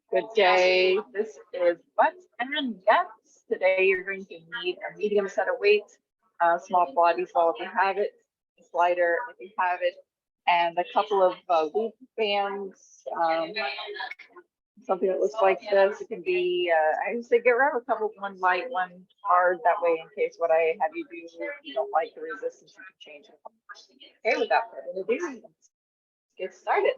Good day. This is Butts and Guts. Today you're going to need a medium set of weights, small Pilates ball if you have it, a slider if you have it, and a couple of loop bands, something that looks like this. It can be, I would say get rid of a couple, one light, one hard, that way in case what I have you do, you don't like the resistance, you can change it. Okay, without further ado, let's get started.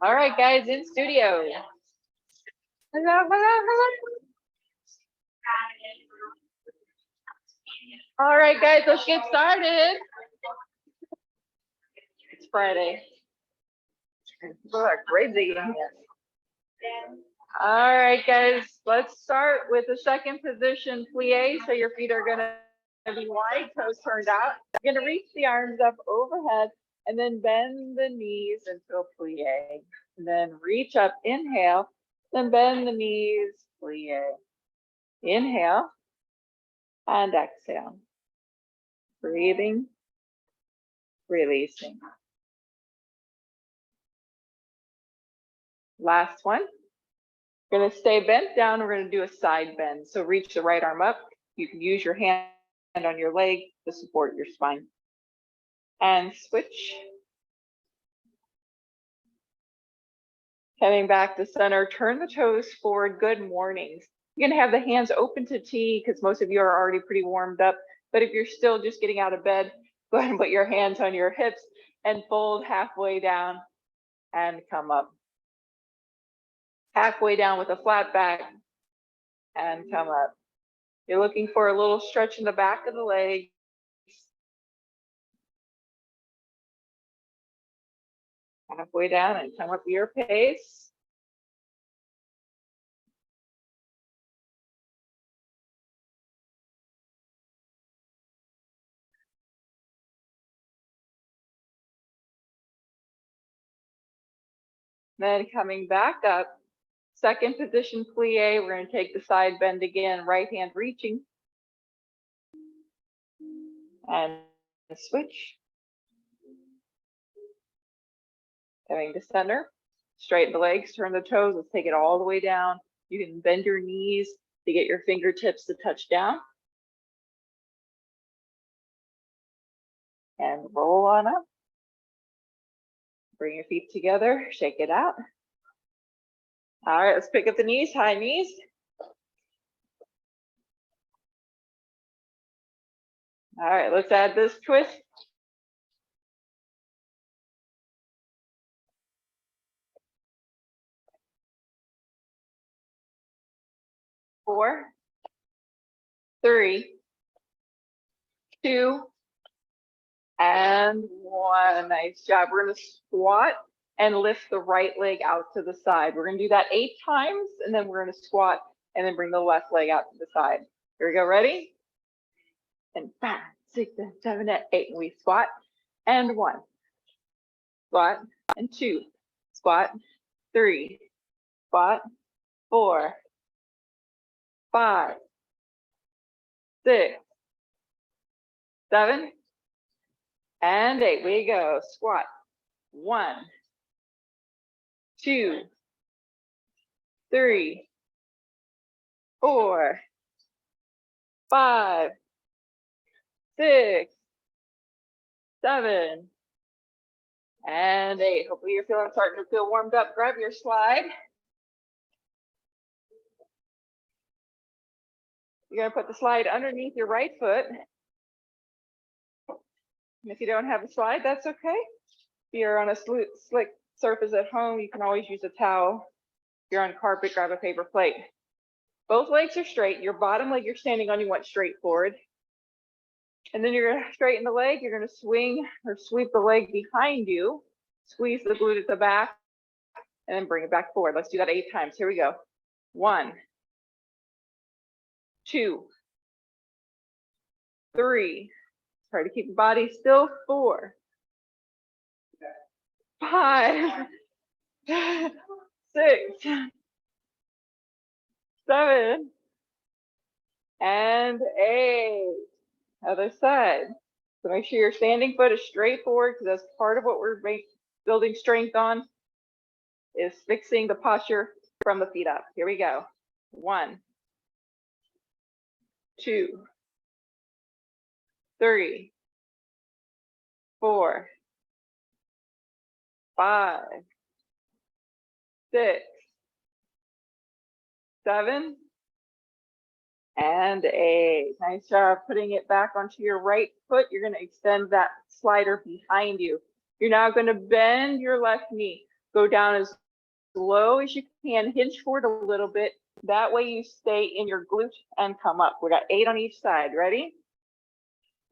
All right, guys, in studio. Hello, hello, hello. All right, guys, let's get started. It's Friday. People are crazy in here. All right, guys, let's start with the second position, plie. So your feet are gonna be wide, toes turned out. You're gonna reach the arms up overhead and then bend the knees into a plie. And then reach up, inhale, then bend the knees, plie. Inhale and exhale. Breathing, releasing. Last one. We're going to stay bent down. We're going to do a side bend. So reach the right arm up. You can use your hand on your leg to support your spine. And switch. Coming back to center, turn the toes forward. Good mornings. You're going to have the hands open to T because most of you are already pretty warmed up. But if you're still just getting out of bed, go ahead and put your hands on your hips and fold halfway down and come up. Halfway down with a flat back and come up. You're looking for a little stretch in the back of the legs. Halfway down and come up your pace. Then coming back up, second position plie. We're going to take the side bend again, right hand reaching. And switch. Coming to center, straighten the legs, turn the toes. Let's take it all the way down. You can bend your knees to get your fingertips to touch down. And roll on up. Bring your feet together, shake it out. All right, let's pick up the knees, high knees. All right, let's add this twist. Four, three, two, and one. Nice job. We're going to squat and lift the right leg out to the side. We're going to do that 8 times, and then we're going to squat and then bring the left leg out to the side. Here we go. Ready? And 5, 6, 7, 8. We squat and 1. Squat and 2. Squat, 3. Squat, 4, 5, 6, 7, and 8. We go. Squat. 1, 2, 3, 4, 5, 6, 7, and 8. Hopefully you're starting to feel warmed up. Grab your slide. You're going to put the slide underneath your right foot. And if you don't have a slide, that's okay. If you're on a slick surface at home, you can always use a towel. If you're on carpet, grab a paper plate. Both legs are straight. Your bottom leg you're standing on, you want straight forward. And then you're going to straighten the leg. You're going to swing or sweep the leg behind you. Squeeze the glute at the back. And then bring it back forward. Let's do that 8 times. Here we go. 1, 2, 3. Try to keep the body still. 4, 5, 6, 7, and 8. Other side. So make sure your standing foot is straight forward because that's part of what we're building strength on, is fixing the posture from the feet up. Here we go. 1, 2, 3, 4, 5, 6, 7, and 8. Nice job putting it back onto your right foot. You're going to extend that slider behind you. You're now going to bend your left knee. Go down as low as you can, hinge forward a little bit. That way you stay in your glute and come up. We got 8 on each side. Ready?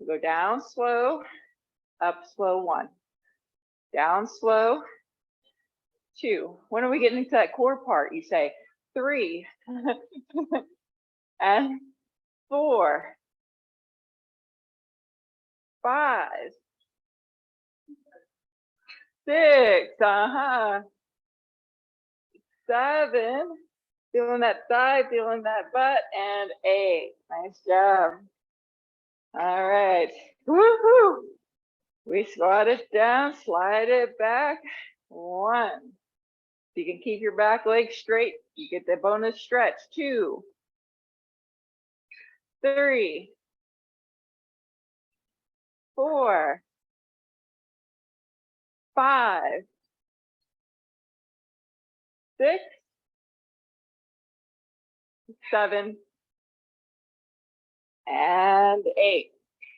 Go down slow, up slow 1. Down slow 2. When are we getting into that core part? You say 3 and 4, 5, 6, 7, feeling that thigh, feeling that butt, and 8. Nice job. All right. Woohoo! We squat it down, slide it back. 1. You can keep your back leg straight. You get the bonus stretch. 2, 3, 4, 5, 6, 7, and 8.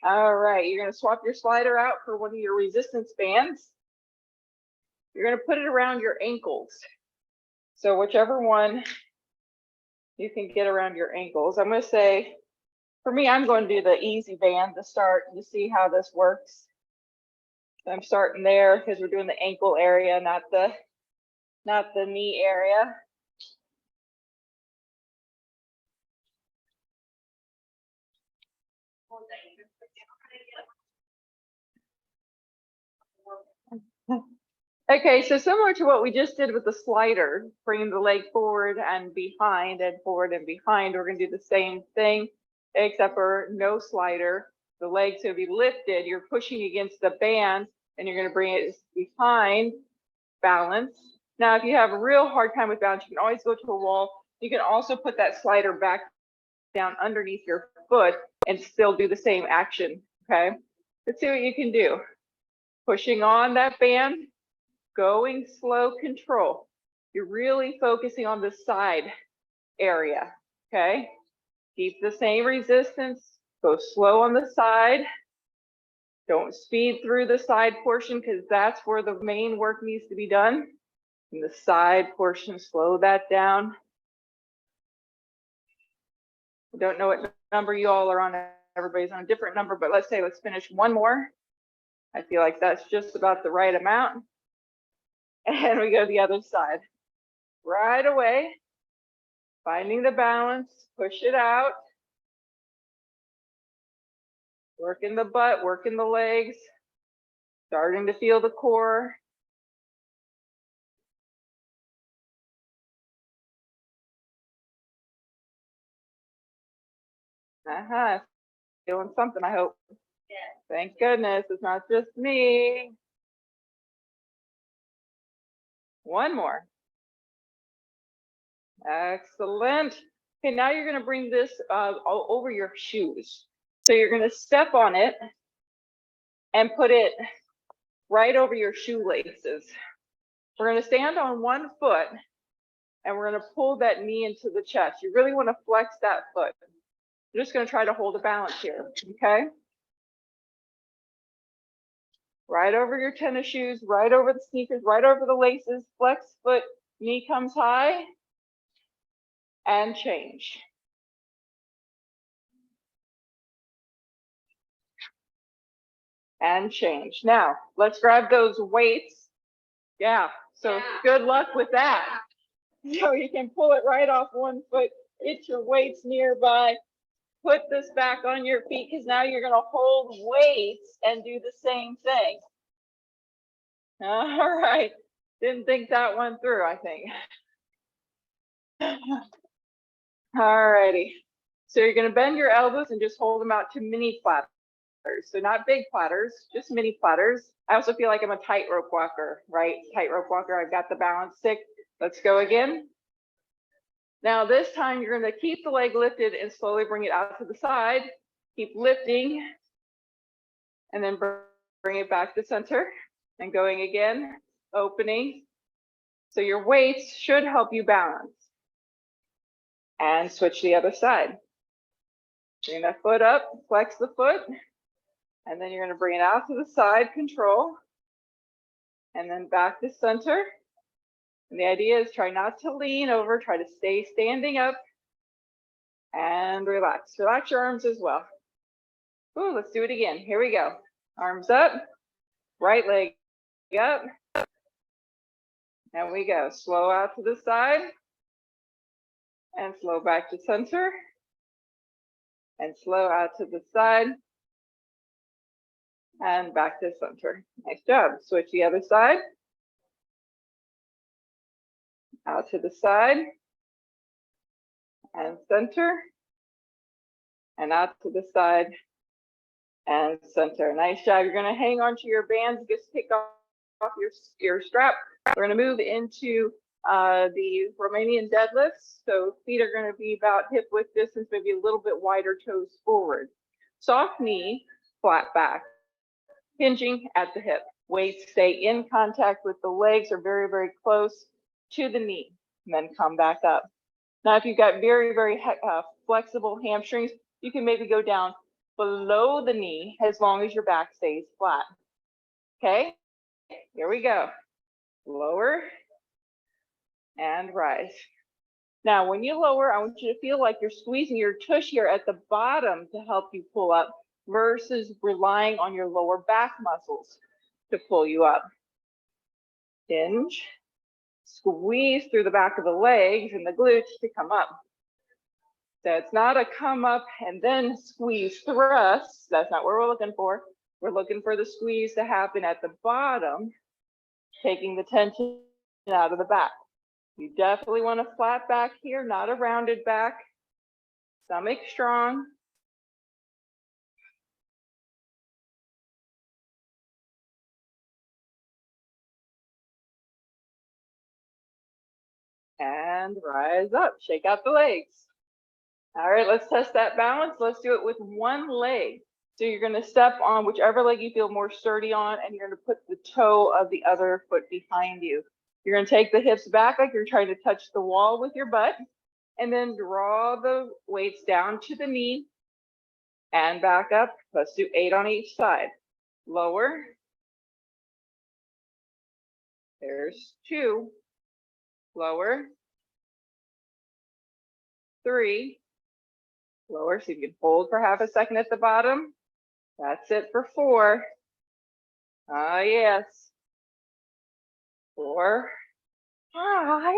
All right, you're going to swap your slider out for one of your resistance bands. You're going to put it around your ankles. So whichever one you can get around your ankles. I'm going to say, for me, I'm going to do the easy band to start to see how this works. I'm starting there because we're doing the ankle area, not the knee area. Okay, so similar to what we just did with the slider, bringing the leg forward and behind and forward and behind, we're going to do the same thing, except for no slider. The legs will be lifted. You're pushing against the band, and you're going to bring it behind, balance. Now, if you have a real hard time with balance, you can always go to a wall. You can also put that slider back down underneath your foot and still do the same action, okay? Let's see what you can do. Pushing on that band, going slow, control. You're really focusing on the side area, okay? Keep the same resistance, go slow on the side. Don't speed through the side portion because that's where the main work needs to be done. In the side portion, slow that down. I don't know what number you all are on. Everybody's on a different number, but let's finish one more. I feel like that's just about the right amount. And we go to the other side. Right away, finding the balance, push it out. Working the butt, working the legs, starting to feel the core. Feeling something, I hope. Yeah. Thank goodness, it's not just me. One more. Excellent. Okay, now you're gonna bring this over your shoes. So you're gonna step on it and put it right over your shoelaces. We're gonna stand on one foot and we're gonna pull that knee into the chest. You really wanna flex that foot. You're just gonna try to hold a balance here, okay? Right over your tennis shoes, right over the sneakers, right over the laces, flex foot, knee comes high, and change. And change. Now, let's grab those weights. Yeah, so good luck with that. So you can pull it right off one foot, get your weights nearby, put this back on your feet because now you're going to hold weights and do the same thing. All right. Didn't think that one through, I think. All righty. So you're going to bend your elbows and just hold them out to mini flaps. So not big platters, just mini platters. I also feel like I'm a tightrope walker, right? Tightrope walker, I've got the balance stick. Let's go again. Now this time you're gonna keep the leg lifted and slowly bring it out to the side. Keep lifting and then bring it back to center and going again, opening. So your weights should help you balance. And switch the other side. Bring that foot up, flex the foot, and then you're gonna bring it out to the side, control, and then back to center. And the idea is try not to lean over, try to stay standing up and relax. Relax your arms as well. Ooh, let's do it again. Here we go. Arms up, right leg up. And we go. Slow out to the side and slow back to center and slow out to the side and back to center. Nice job. Switch the other side. Out to the side and center and out to the side and center. Nice job. You're going to hang on to your bands, just take off your strap. We're going to move into the Romanian deadlifts. So feet are going to be about hip width distance, maybe a little bit wider, toes forward. Soft knee, flat back, hinging at the hip. Weights stay in contact with the legs or very, very close to the knee, and then come back up. Now, if you've got very, very flexible hamstrings, you can maybe go down below the knee as long as your back stays flat. Okay, here we go. Lower and rise. Now, when you lower, I want you to feel like you're squeezing your tush here at the bottom to help you pull up versus relying on your lower back muscles to pull you up. Hinge. Squeeze through the back of the legs and the glutes to come up. So it's not a come up and then squeeze thrust. That's not what we're looking for. We're looking for the squeeze to happen at the bottom, taking the tension out of the back. You definitely want a flat back here, not a rounded back. Stomach strong. And rise up, shake out the legs. All right, let's test that balance. Let's do it with one leg. So you're gonna step on whichever leg you feel more sturdy on, and you're gonna put the toe of the other foot behind you. You're gonna take the hips back like you're trying to touch the wall with your butt, and then draw the weights down to the knee and back up. Let's do 8 on each side. Lower. There's 2. Lower. 3. Lower, so you can hold for half a second at the bottom. That's it for 4. Ah, yes. 4, 5.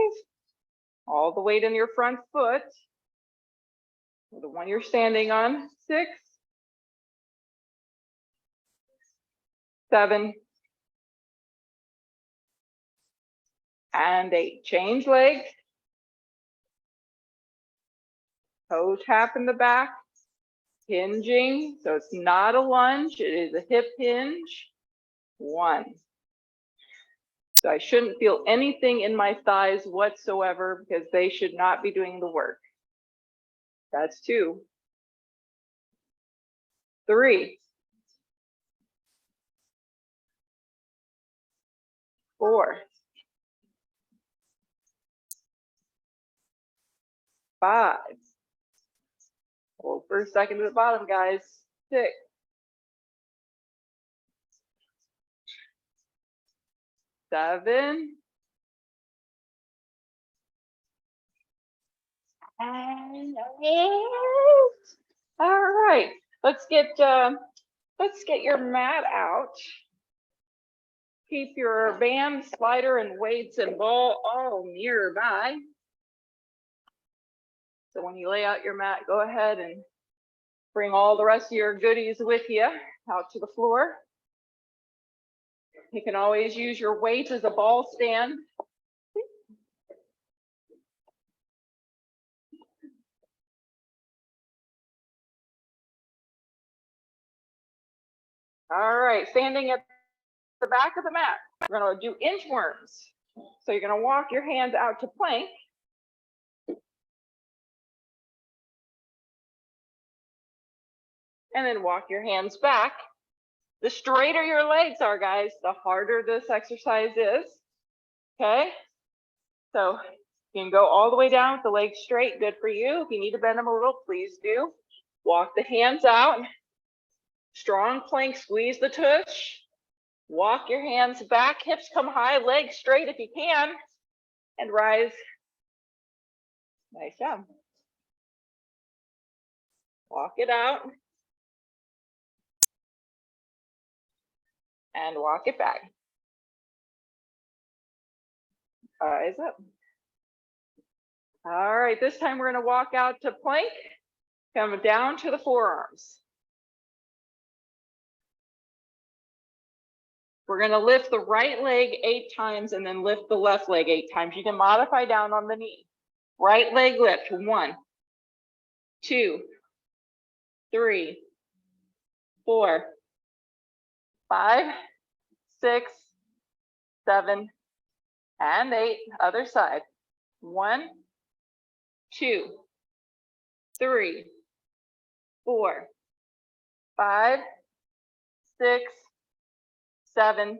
All the weight in your front foot. The one you're standing on. 6, 7, and 8. Change legs. Toe tap in the back. Hinging. So it's not a lunge. It is a hip hinge. 1. So I shouldn't feel anything in my thighs whatsoever because they should not be doing the work. That's 2. 3. 4. 5. Hold for a second at the bottom, guys. 6. 7. And 8. All right, let's get your mat out. Keep your band, slider, and weights and ball all nearby. So when you lay out your mat, go ahead and bring all the rest of your goodies with you out to the floor. You can always use your weights as a ball stand. All right, standing at the back of the mat, we're going to do inchworms. So you're going to walk your hands out to plank. And then walk your hands back. The straighter your legs are, guys, the harder this exercise is. Okay? So you can go all the way down with the legs straight. Good for you. If you need to bend them a little, please do. Walk the hands out. Strong plank, squeeze the tush. Walk your hands back, hips come high, legs straight if you can, and rise. Nice job. Walk it out. And walk it back. Eyes up. All right, this time we're going to walk out to plank, come down to the forearms. We're going to lift the right leg 8 times and then lift the left leg 8 times. You can modify down on the knee. Right leg lift, 1, 2, 3, 4, 5, 6, 7, and 8. Other side. 1, 2, 3, 4, 5, 6, 7.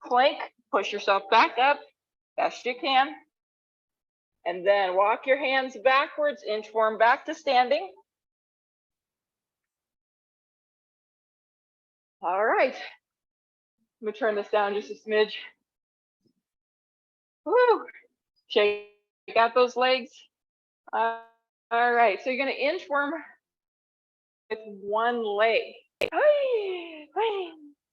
Plank, push yourself back up best you can. And then walk your hands backwards, inchworm back to standing. All right. Let me turn this down just a smidge. Woo! Shake out those legs. All right, so you're going to inchworm with one leg.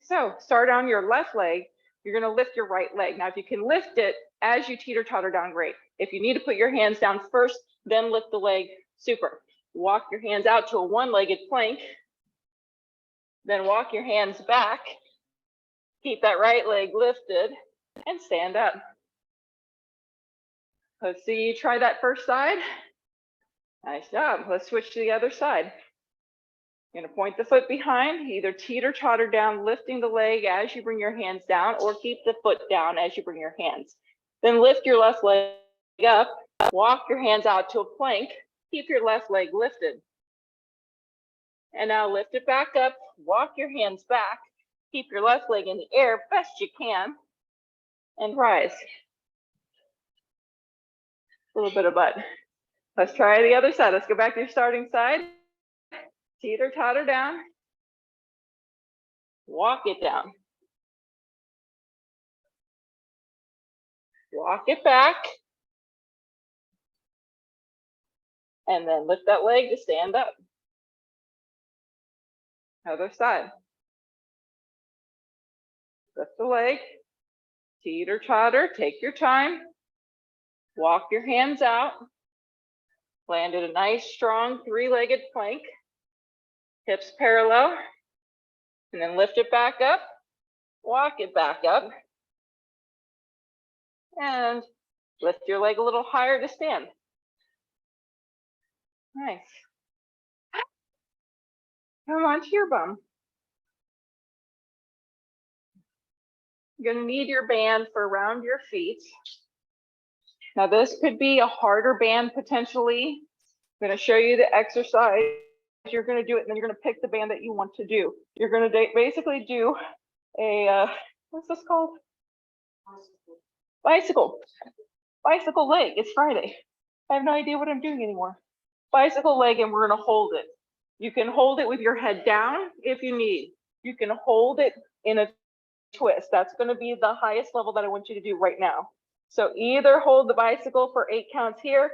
So start on your left leg. You're going to lift your right leg. Now, if you can lift it as you teeter-totter down, great. If you need to put your hands down first, then lift the leg, super. Walk your hands out to a one-legged plank. Then walk your hands back. Keep that right leg lifted and stand up. Let's see you try that first side. Nice job. Let's switch to the other side. You're going to point the foot behind, either teeter-totter down, lifting the leg as you bring your hands down, or keep the foot down as you bring your hands. Then lift your left leg up, walk your hands out to a plank, keep your left leg lifted. And now lift it back up, walk your hands back, keep your left leg in the air best you can, and rise. A little bit of butt. Let's try the other side. Let's go back to your starting side. Teeter-totter down. Walk it down. Walk it back. And then lift that leg to stand up. Other side. Lift the leg. Teeter-totter. Take your time. Walk your hands out. Landed a nice, strong, three-legged plank. Hips parallel. And then lift it back up. Walk it back up. And lift your leg a little higher to stand. Nice. Come on to your bum. You're going to need your band for around your feet. Now this could be a harder band potentially. I'm going to show you the exercise. You're going to do it, and then you're going to pick the band that you want to do. You're going to basically do a, what's this called? Bicycle leg. It's Friday. I have no idea what I'm doing anymore. Bicycle leg, and we're going to hold it. You can hold it with your head down if you need. You can hold it in a twist. That's going to be the highest level that I want you to do right now. So either hold the bicycle for 8 counts here,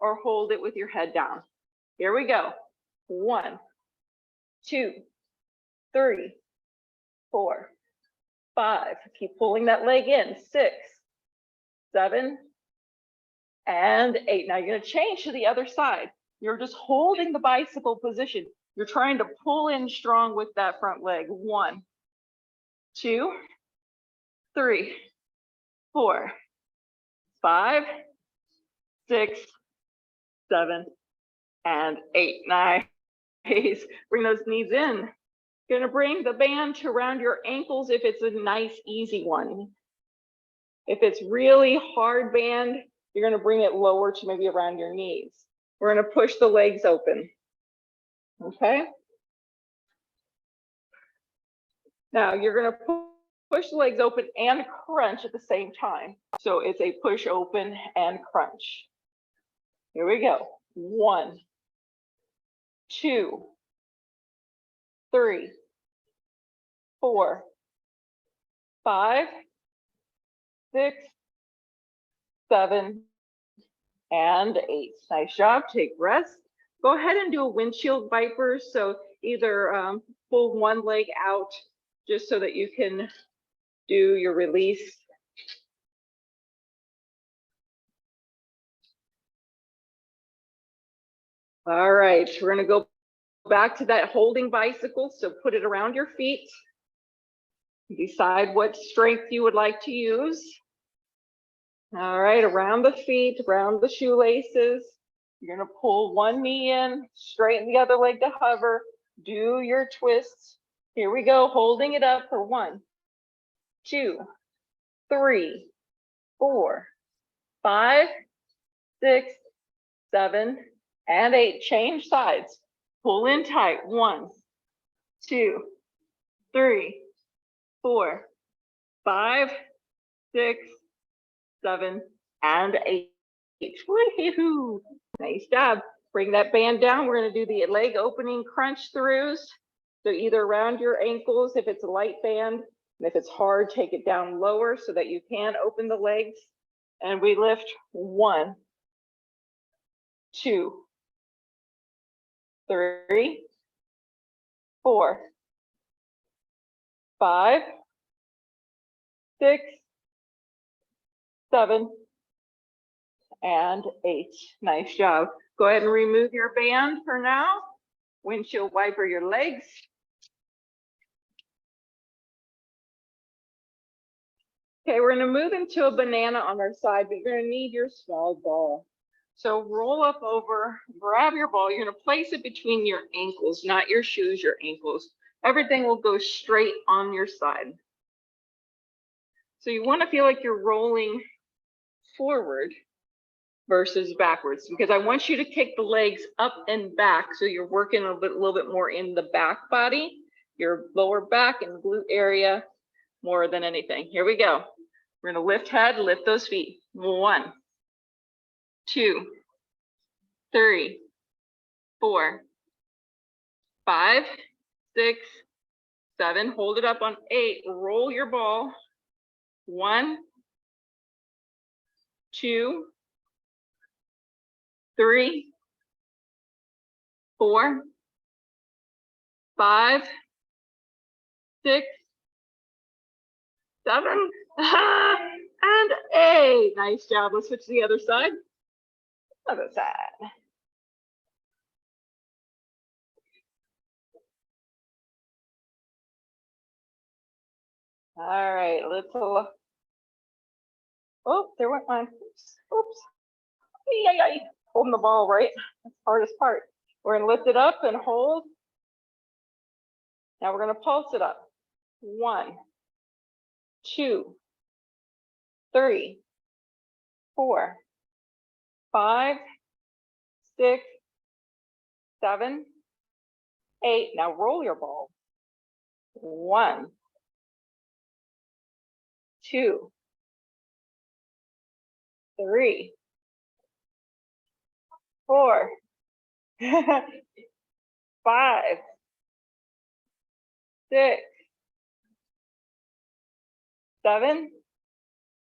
or hold it with your head down. Here we go. 1, 2, 3, 4, 5. Keep pulling that leg in. 6, 7, and 8. Now you're going to change to the other side. You're just holding the bicycle position. You're trying to pull in strong with that front leg. 1, 2, 3, 4, 5, 6, 7, and 8. Nice. Bring those knees in. You're gonna bring the band to around your ankles if it's a nice, easy one. If it's really hard band, you're gonna bring it lower to maybe around your knees. We're gonna push the legs open, okay? Now you're gonna push the legs open and crunch at the same time. So it's a push open and crunch. Here we go. 1, 2, 3, 4, 5, 6, 7, and 8. Nice job. Take rest. Go ahead and do a windshield viper. So either pull one leg out just so that you can do your release. All right, we're going to go back to that holding bicycle. So put it around your feet. Decide what strength you would like to use. All right, around the feet, around the shoelaces. You're going to pull one knee in, straighten the other leg to hover. Do your twists. Here we go, holding it up for 1, 2, 3, 4, 5, 6, 7, and 8. Change sides. Pull in tight. 1, 2, 3, 4, 5, 6, 7, and 8. Woo-hoo. Nice job. Bring that band down. We're going to do the leg opening crunch throughs. So either around your ankles if it's a light band, and if it's hard, take it down lower so that you can open the legs. And we lift 1, 2, 3, 4, 5, 6, 7, and 8. Nice job. Go ahead and remove your band for now. Windshield wiper your legs. Okay, we're going to move into a banana on our side, but you're going to need your small ball. So roll up over, grab your ball. You're going to place it between your ankles, not your shoes, your ankles. Everything will go straight on your side. So you want to feel like you're rolling forward versus backwards, because I want you to kick the legs up and back so you're working a little bit more in the back body, your lower back and glute area more than anything. Here we go. We're going to lift head, lift those feet. 1, 2, 3, 4, 5, 6, 7. Hold it up on 8. Roll your ball. 1, 2, 3, 4, 5, 6, 7, and 8. Nice job. Let's switch to the other side. Other side. All right, let's. Oh, there went mine. Oops. Yay. Holding the ball, right? That's the hardest part. We're going to lift it up and hold. Now we're going to pulse it up. 1, 2, 3, 4, 5, 6, 7, 8. Now roll your ball. 1, 2, 3, 4, 5, 6, 7,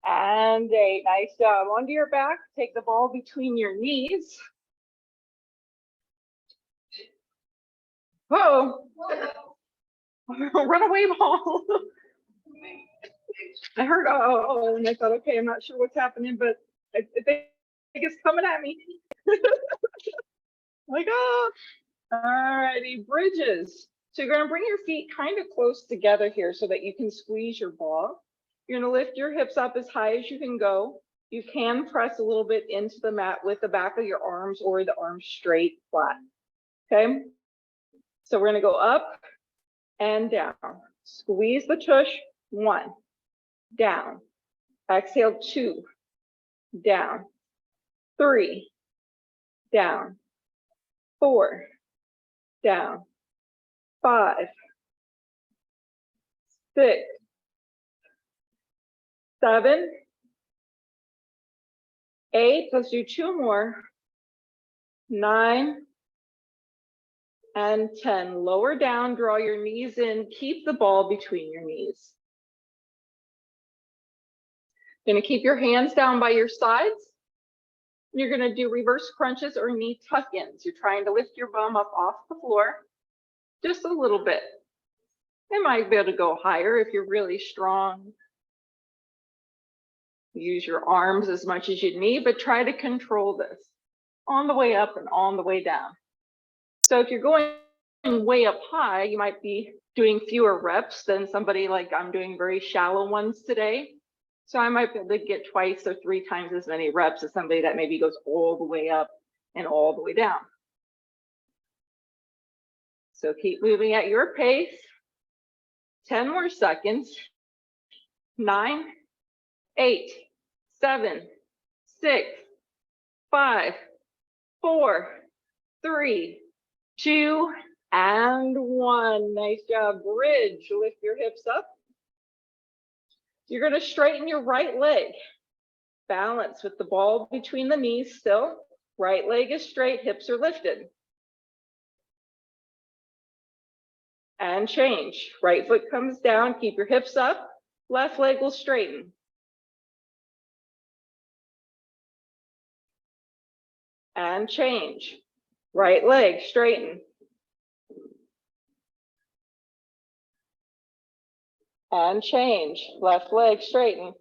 and 8. Nice job. Onto your back. Take the ball between your knees. Whoa. Runaway ball. I heard oh, and I thought, okay, I'm not sure what's happening, but I think it's coming at me. Like, oh, all righty, bridges. So you're going to bring your feet kind of close together here so that you can squeeze your ball. You're going to lift your hips up as high as you can go. You can press a little bit into the mat with the back of your arms or the arms straight flat. Okay. So we're going to go up and down. Squeeze the tush, 1, down. Exhale, 2, down. 3, down. 4, down. 5, 6, 7, 8, let's do 2 more. 9, and 10. Lower down, draw your knees in, keep the ball between your knees. You're gonna keep your hands down by your sides. You're gonna do reverse crunches or knee tuck-ins. You're trying to lift your bum up off the floor just a little bit. You might be able to go higher if you're really strong. Use your arms as much as you need, but try to control this on the way up and on the way down. So if you're going way up high, you might be doing fewer reps than somebody like I'm doing very shallow ones today. So I might be able to get 2 or 3 times as many reps as somebody that maybe goes all the way up and all the way down. So keep moving at your pace. 10 more seconds. 9, 8, 7, 6, 5, 4, 3, 2, and 1. Nice job. Bridge. Lift your hips up. You're going to straighten your right leg. Balance with the ball between the knees still. Right leg is straight, hips are lifted. And change. Right foot comes down, keep your hips up. Left leg will straighten. And change. Right leg, straighten. And change. Left leg, straighten.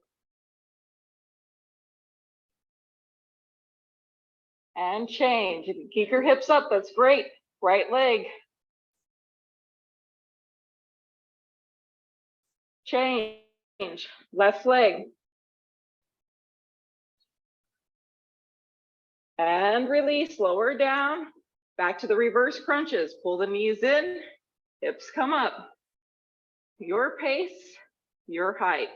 And change. If you keep your hips up, that's great. Right leg. Change. Left leg. And release, lower down. Back to the reverse crunches. Pull the knees in, hips come up. Your pace, your height.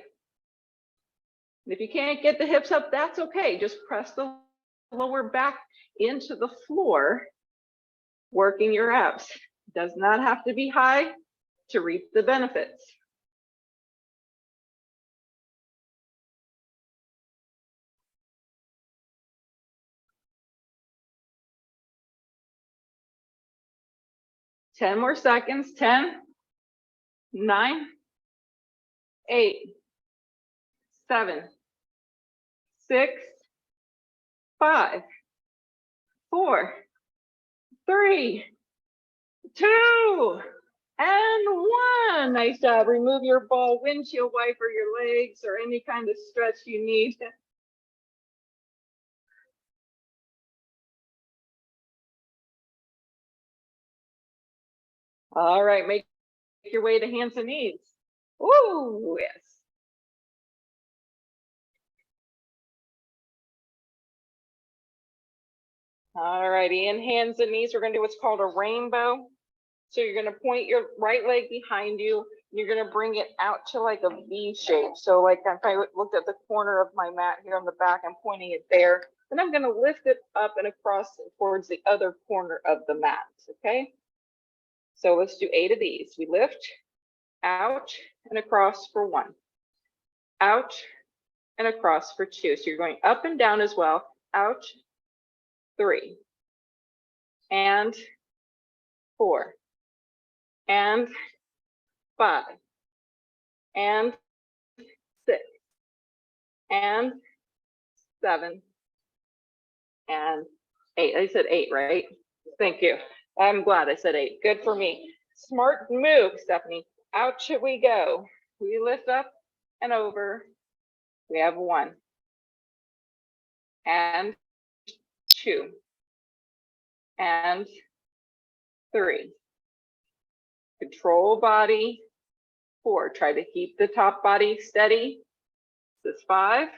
And if you can't get the hips up, that's okay. Just press the lower back into the floor, working your abs. Does not have to be high to reap the benefits. Ten more seconds. 10, 9, 8, 7, 6, 5, 4, 3, 2, and 1. Nice job. Remove your ball windshield wiper, your legs, or any kind of stretch you need. All right, make your way to hands and knees. Ooh, yes. All righty, in hands and knees, we're gonna do what's called a rainbow. So you're gonna point your right leg behind you, and you're gonna bring it out to like a V shape. So like if I looked at the corner of my mat here on the back, I'm pointing it there. Then I'm gonna lift it up and across towards the other corner of the mat, okay? So let's do 8 of these. We lift, out, and across for 1. Out, and across for 2. So you're going up and down as well. Out, 3, and 4, and 5, and 6, and 7, and 8. I said 8, right? Thank you. I'm glad I said 8. Good for me. Smart move, Stephanie. Out we go. We lift up and over. We have 1, and 2, and 3. Control body. 4. Try to keep the top body steady. This is 5.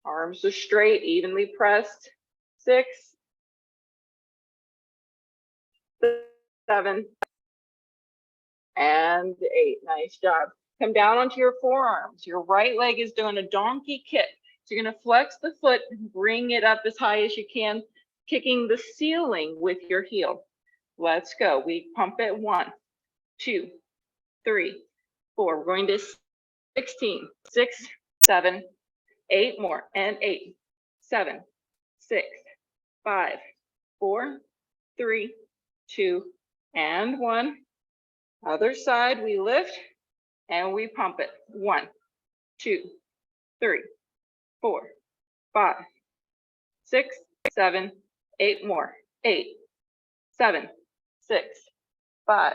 Arms are straight, evenly pressed. 6, 7, and 8. Nice job. Come down onto your forearms. Your right leg is doing a donkey kick. So you're going to flex the foot, bring it up as high as you can, kicking the ceiling with your heel. Let's go. We pump it. 1, 2, 3, 4. We're going to 16, 6, 7, 8 more, and 8, 7, 6, 5, 4, 3, 2, and 1. Other side, we lift and we pump it. 1, 2, 3, 4, 5, 6, 7, 8 more. 8, 7, 6, 5,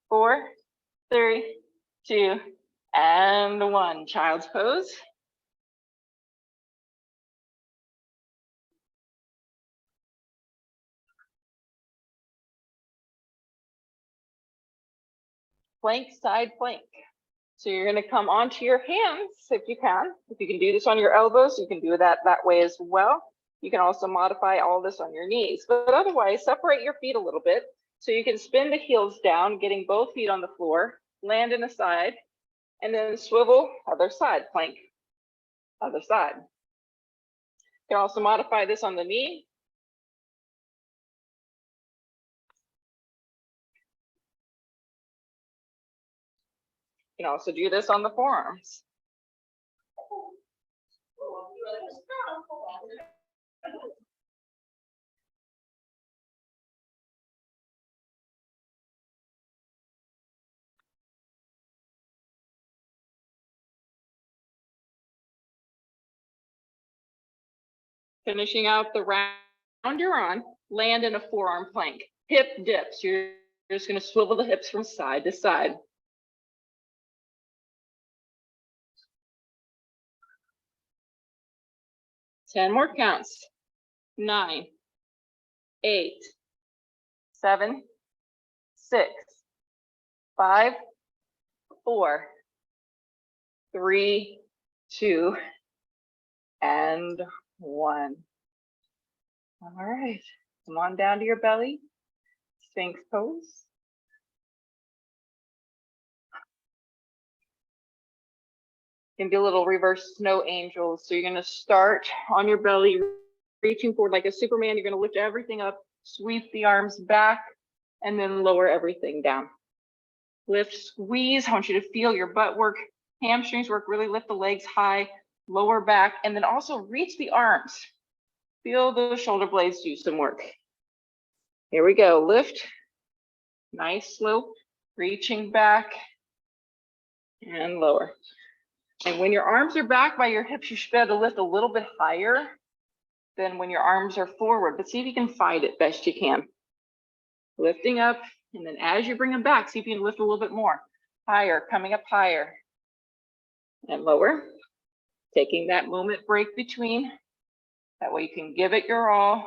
4, 3, 2, and 1. Child's pose. Plank, side plank. So you're going to come onto your hands if you can. If you can do this on your elbows, you can do that way as well. You can also modify all this on your knees, but otherwise separate your feet a little bit so you can spin the heels down, getting both feet on the floor, land in the side, and then swivel, other side, plank, other side. You can also modify this on the knee. You can also do this on the forearms. Finishing out the round you're on, land in a forearm plank. Hip dips. You're just going to swivel the hips from side to side. 10 more counts. 9, 8, 7, 6, 5, 4, 3, 2, and 1. All right, come on down to your belly, Sphinx pose. You can do a little reverse snow angels. So you're going to start on your belly, reaching forward like a Superman. You're going to lift everything up, sweep the arms back, and then lower everything down. Lift, squeeze. I want you to feel your butt work, hamstrings work, really lift the legs high, lower back, and then also reach the arms. Feel the shoulder blades do some work. Here we go, lift, nice slope, reaching back and lower. And when your arms are back by your hips, you should be able to lift a little bit higher than when your arms are forward, but see if you can fight it best you can. Lifting up, and then as you bring them back, see if you can lift a little bit more. Higher, coming up higher. And lower. Taking that moment break between. That way you can give it your all.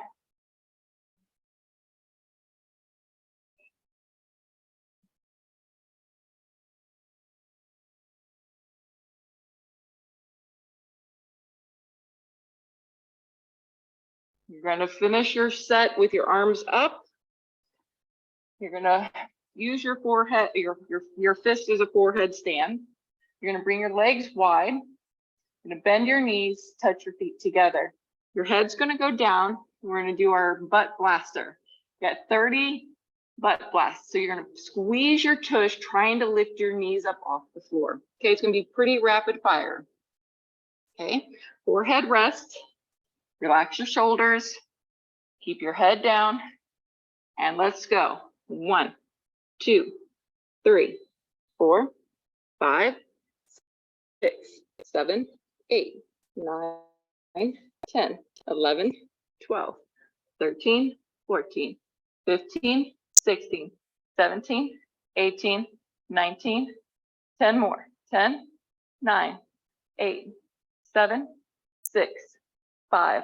You're going to finish your set with your arms up. You're going to use your forehead, your fist as a forehead stand. You're going to bring your legs wide. You're going to bend your knees, touch your feet together. Your head's going to go down. We're going to do our butt blaster. You got 30 butt blasts. So you're going to squeeze your tush, trying to lift your knees up off the floor. Okay, it's going to be pretty rapid fire. Okay, forehead rest. Relax your shoulders. Keep your head down. And let's go. 1, 2, 3, 4, 5, 6, 7, 8, 9, 10, 11, 12, 13, 14, 15, 16, 17, 18, 19, 10 more. 10, 9, 8, 7, 6, 5,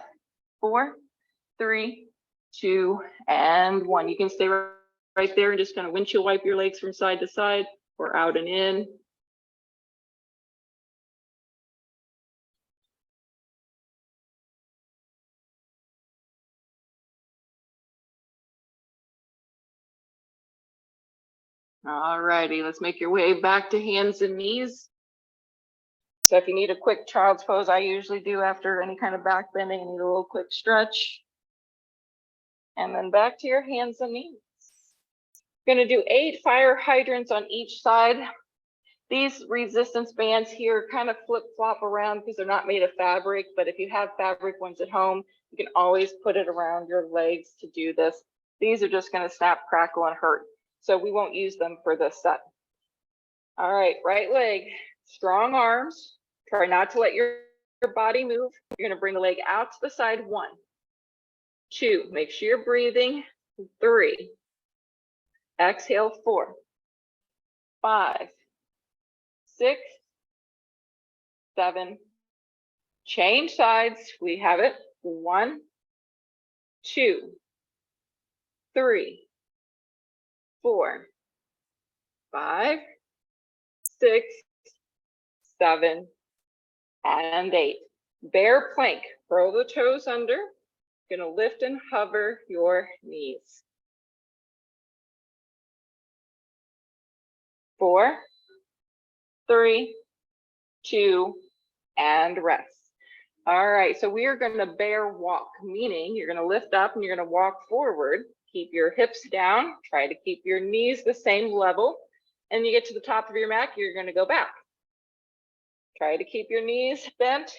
4, 3, 2, and 1. You can stay right there and just kind of windshield wipe your legs from side to side or out and in. All righty, let's make your way back to hands and knees. So if you need a quick child's pose, I usually do after any kind of back bending, I need a little quick stretch. And then back to your hands and knees. We're gonna do 8 fire hydrants on each side. These resistance bands here kind of flip-flop around because they're not made of fabric, but if you have fabric ones at home, you can always put it around your legs to do this. These are just gonna snap, crackle, and hurt. So we won't use them for this set. All right, right leg, strong arms. Try not to let your body move. You're gonna bring the leg out to the side, 1, 2, make sure you're breathing, 3, exhale, 4, 5, 6, 7, change sides, we have it, 1, 2, 3, 4, 5, 6, 7, and 8. Bear plank, curl the toes under, gonna lift and hover your knees. 4, 3, 2, and rest. All right, so we are gonna bear walk, meaning you're gonna lift up and you're gonna walk forward. Keep your hips down, try to keep your knees the same level. And you get to the top of your mat, you're gonna go back. Try to keep your knees bent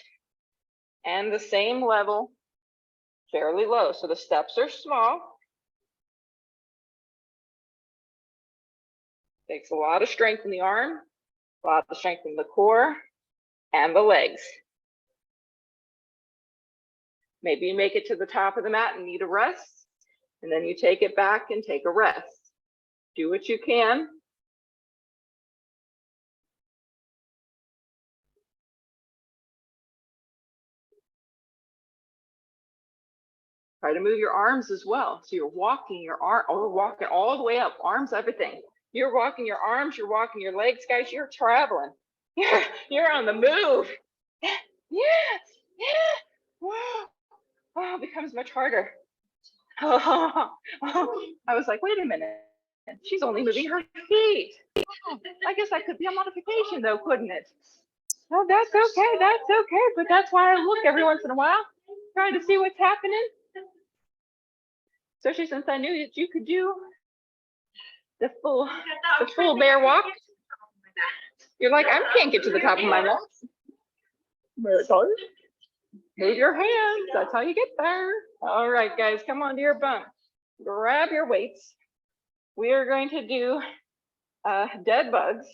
and the same level, fairly low. So the steps are small. Takes a lot of strength in the arm, a lot of strength in the core and the legs. Maybe you make it to the top of the mat and need a rest, and then you take it back and take a rest. Do what you can. Try to move your arms as well. So you're walking your arm, or walking all the way up, arms, everything. You're walking your arms, you're walking your legs, guys, you're traveling. You're on the move. Yes, yes. Wow. Wow, it becomes much harder. I was like, wait a minute. She's only moving her feet. I guess that could be a modification though, couldn't it? Oh, that's okay, but that's why I look every once in a while, trying to see what's happening. Especially since I knew that you could do the full bear walk. You're like, I can't get to the top of my mat. Move your hands, that's how you get there. All right, guys, come on to your bunk. Grab your weights. We are going to do dead bugs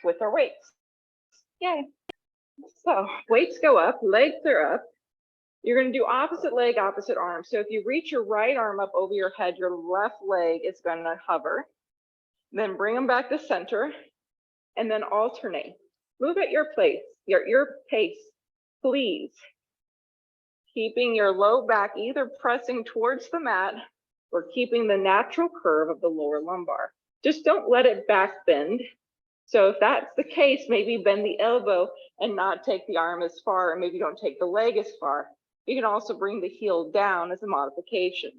with our weights. Yay. So weights go up, legs are up. You're going to do opposite leg, opposite arm. So if you reach your right arm up over your head, your left leg is going to hover. Then bring them back to center and then alternate. Move at your pace, your pace, please. Keeping your low back either pressing towards the mat or keeping the natural curve of the lower lumbar. Just don't let it back bend. So if that's the case, maybe bend the elbow and not take the arm as far, or maybe don't take the leg as far. You can also bring the heel down as a modification.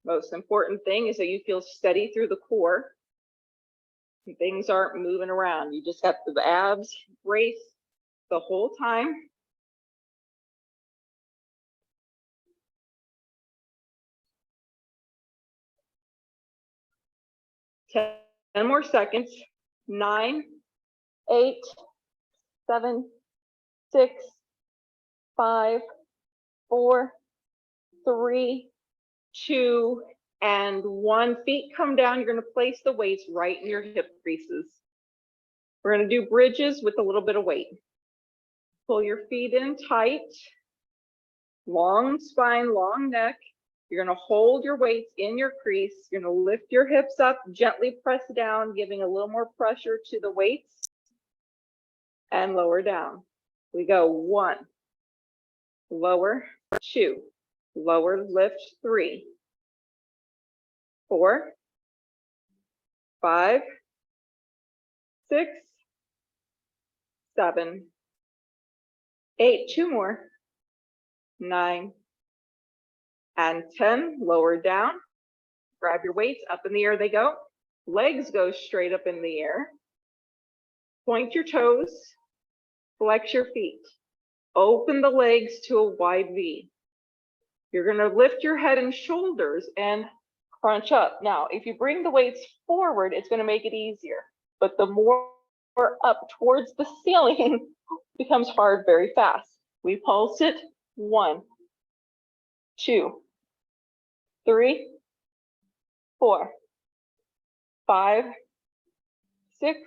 Most important thing is that you feel steady through the core. Things aren't moving around. You just got the abs braced the whole time. Ten more seconds. 9, 8, 7, 6, 5, 4, 3, 2, and 1. Feet come down. You're going to place the weights right in your hip creases. We're going to do bridges with a little bit of weight. Pull your feet in tight. Long spine, long neck. You're going to hold your weights in your crease. You're going to lift your hips up, gently press down, giving a little more pressure to the weights, and lower down. We go 1, lower, 2, lower, lift, 3, 4, 5, 6, 7, 8, 2 more, 9, And 10, lower down. Grab your weights, up in the air they go. Legs go straight up in the air. Point your toes, flex your feet. Open the legs to a wide V. You're gonna lift your head and shoulders and crunch up. Now, if you bring the weights forward, it's gonna make it easier. But the more up towards the ceiling becomes hard very fast. We pulse it, 1, 2, 3, 4, 5, 6,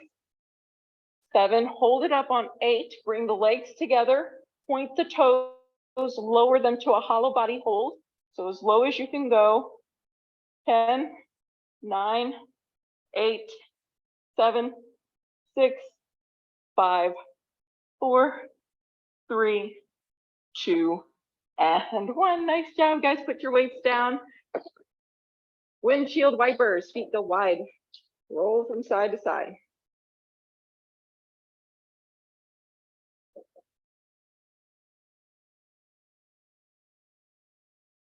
7, hold it up on 8, bring the legs together, point the toes, lower them to a hollow body hold. So as low as you can go, 10, 9, 8, 7, 6, 5, 4, 3, 2, and 1. Nice job, guys. Put your weights down. Windshield wipers, feet go wide. Roll from side to side.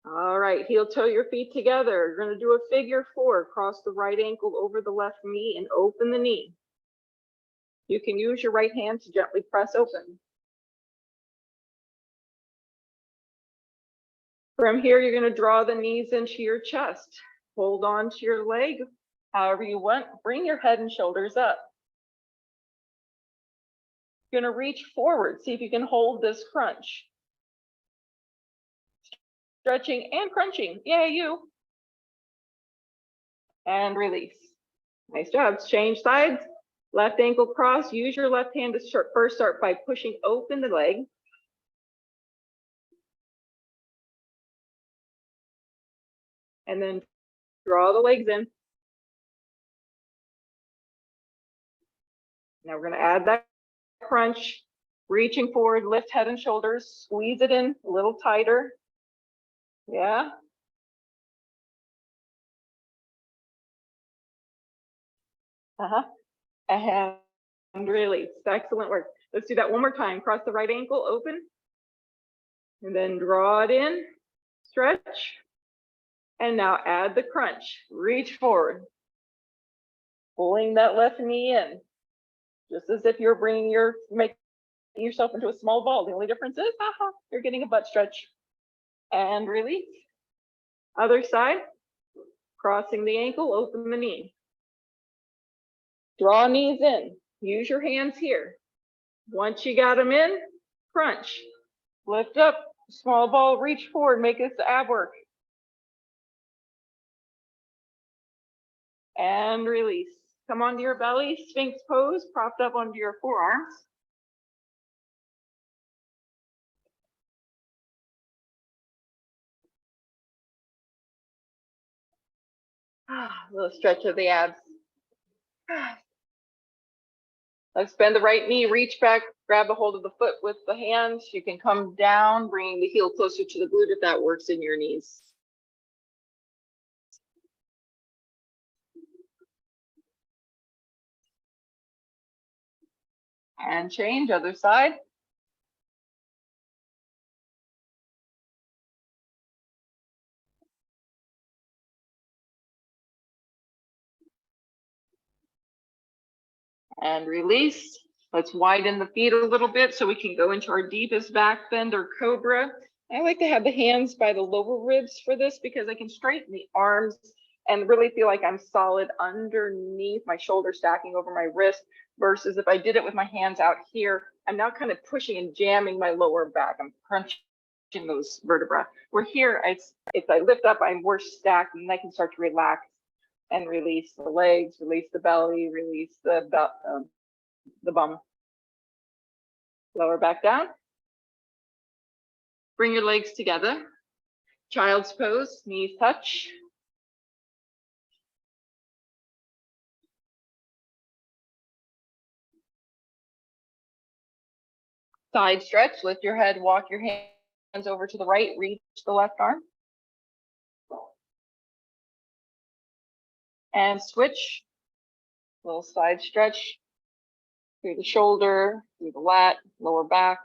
All right, heel toe your feet together. You're gonna do a figure 4. Cross the right ankle over the left knee and open the knee. You can use your right hand to gently press open. From here, you're gonna draw the knees into your chest. Hold on to your leg, however you want. Bring your head and shoulders up. You're gonna reach forward. See if you can hold this crunch. Stretching and crunching. Yay, you. And release. Nice job. Change sides. Left ankle cross. Use your left hand to first start by pushing open the leg. And then draw the legs in. Now we're going to add that crunch. Reaching forward, lift head and shoulders. Squeeze it in a little tighter. Yeah. And release. Excellent work. Let's do that one more time. Cross the right ankle, open. And then draw it in, stretch. And now add the crunch. Reach forward. Pulling that left knee in. Just as if you're making yourself into a small ball. The only difference is, you're getting a butt stretch. And release. Other side. Crossing the ankle, open the knee. Draw knees in. Use your hands here. Once you got them in, crunch. Lift up, small ball, reach forward, make this ab work. And release. Come onto your belly, Sphinx pose, propped up onto your forearms. A little stretch of the abs. Let's bend the right knee, reach back, grab a hold of the foot with the hands. You can come down, bringing the heel closer to the glute if that works in your knees. And change, other side. And release. Let's widen the feet a little bit so we can go into our deepest back bend or cobra. I like to have the hands by the lower ribs for this because I can straighten the arms and really feel like I'm solid underneath, my shoulder stacking over my wrist, versus if I did it with my hands out here, I'm now kind of pushing and jamming my lower back. I'm crunching those vertebrae. Where here, if I lift up, I'm more stacked and I can start to relax and release the legs, release the belly, release the bum. Lower back down. Bring your legs together. Child's pose, knees touch. Side stretch, lift your head, walk your hands over to the right, reach the left arm. And switch, little side stretch through the shoulder, through the lat, lower back.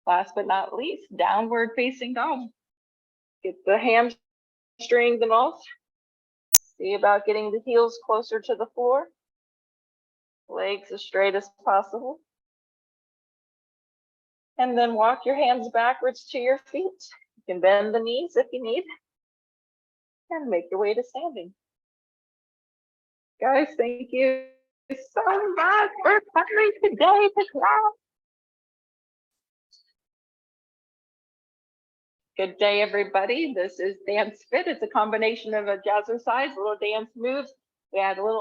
Last but not least, downward facing dog. Get the hamstrings and all. See about getting the heels closer to the floor. Legs as straight as possible. And then walk your hands backwards to your feet. You can bend the knees if you need. And make your way to standing. Guys, thank you so much for coming today to class. Good day, everybody. This is Dance Fit. It's a combination of a jazzercise, little dance moves. We add a little